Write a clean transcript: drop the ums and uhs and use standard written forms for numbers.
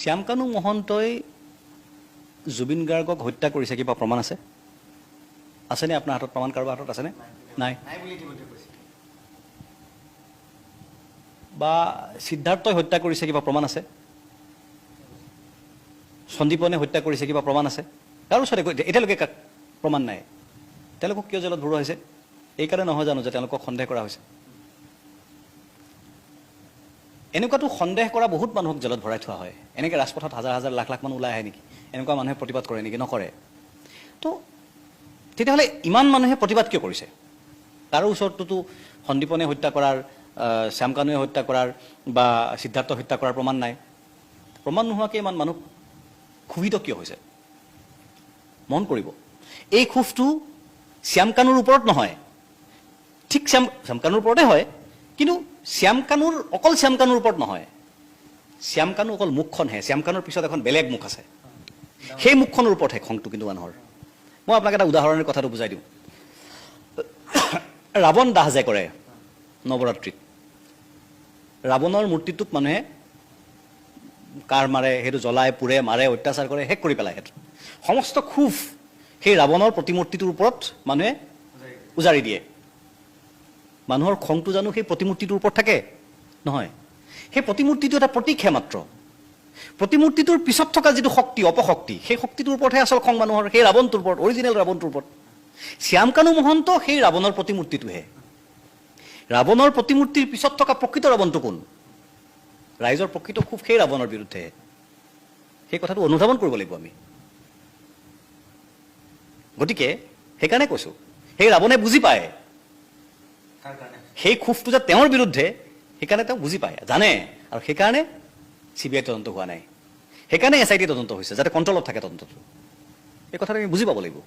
শ্যামকানু মহন্তই জুবিন গাৰ্গক হত্যা কৰিছে কিবা প্ৰমাণ আছে? আছেনে আপোনাৰ হাতত প্ৰমাণ কাৰোবাৰ হাতত আছেনে? নাই। বা সিদ্ধাৰ্থই হত্যা কৰিছে কিবা প্ৰমাণ আছে? সন্দীপনে হত্যা কৰিছে কিবা প্ৰমাণ আছে? কাৰো ওচৰতে এতিয়ালৈকে প্ৰমাণ নাই। তেওঁলোকক কিয় জেলত ভৰোৱা হৈছে? এইকাৰণে নহয় জানো যে তেওঁলোকক সন্দেহ কৰা হৈছে? এনেকুৱাতো সন্দেহ কৰা বহুত মানুহক জেলত ভৰাই থোৱা হয়। এনেকৈ ৰাজপথত হাজাৰ হাজাৰ লাখ লাখ মানুহ ওলাই আহে নেকি? এনেকুৱা মানুহে প্ৰতিবাদ কৰে নেকি? নকৰে। তো তেতিয়াহ'লে ইমান মানুহে প্ৰতিবাদ কিয় কৰিছে? তাৰো ওচৰততো সন্দীপনে হত্যা কৰাৰ, শ্যামকানুৱে হত্যা কৰাৰ বা সিদ্ধাৰ্থ হত্যা কৰাৰ প্ৰমাণ নাই। প্ৰমাণ নোহোৱাকৈ ইমান মানুহ ক্ষোভিত কিয় হৈছে? মন কৰিব, এই ক্ষোভটো শ্যামকানুৰ ওপৰত নহয়, ঠিক শ্যামকানুৰ ওপৰতে হয়, কিন্তু শ্যামকানুৰ অকল শ্যামকানুৰ ওপৰত নহয়। শ্যামকানু অকল মুখখনহে, শ্যামকানুৰ পিছত এখন বেলেগ মুখ আছে, সেই মুখখনৰ ওপৰতহে খংটো কিন্তু মানুহৰ। মই আপোনাক এটা উদাহৰণেৰে কথাটো বুজাই দিওঁ। ৰাৱণ দাহ যে কৰে নৱৰাত্ৰিত, ৰাৱণৰ মূৰ্তিটোক মানুহে কাৰ মাৰে, সেইটো জ্বলাই পোৰে, মাৰে, অত্যাচাৰ কৰে, শেষ কৰি পেলায়। সেইটো সমস্ত ক্ষোভ সেই ৰাৱণৰ প্ৰতিমূৰ্তিটোৰ ওপৰত মানুহে উজাৰি দিয়ে। মানুহৰ খংটো জানো সেই প্ৰতিমূৰ্তিটোৰ ওপৰত থাকে? নহয়। সেই প্ৰতিমূৰ্তিটো এটা প্ৰতীকহে মাত্ৰ। প্ৰতিমূৰ্তিটোৰ পিছত থকা যিটো শক্তি, অপশক্তি, সেই শক্তিটোৰ ওপৰতহে আচল খং মানুহৰ, সেই ৰাৱণটোৰ ওপৰত, অৰিজিনেল ৰাৱণটোৰ ওপৰত। শ্যামকানু মহন্ত সেই ৰাৱণৰ প্ৰতিমূৰ্তিটোহে। ৰাৱণৰ প্ৰতিমূৰ্তিৰ পিছত থকা প্ৰকৃত ৰাৱণটো কোন? ৰাইজৰ প্ৰকৃত ক্ষোভ সেই ৰাৱণৰ বিৰুদ্ধে। সেই কথাটো অনুধাৱন কৰিব লাগিব আমি। গতিকে সেইকাৰণে কৈছোঁ, সেই ৰাৱণে বুজি পায় সেই ক্ষোভটো যে তেওঁৰ বিৰুদ্ধে, সেইকাৰণে তেওঁ বুজি পায়, জানে, আৰু সেইকাৰণে CBI তদন্ত হোৱা নাই, সেইকাৰণে SIT তদন্ত হৈছে, যাতে কণ্ট্ৰলত থাকে তদন্তটো। এই কথাটো আমি বুজি পাব লাগিব।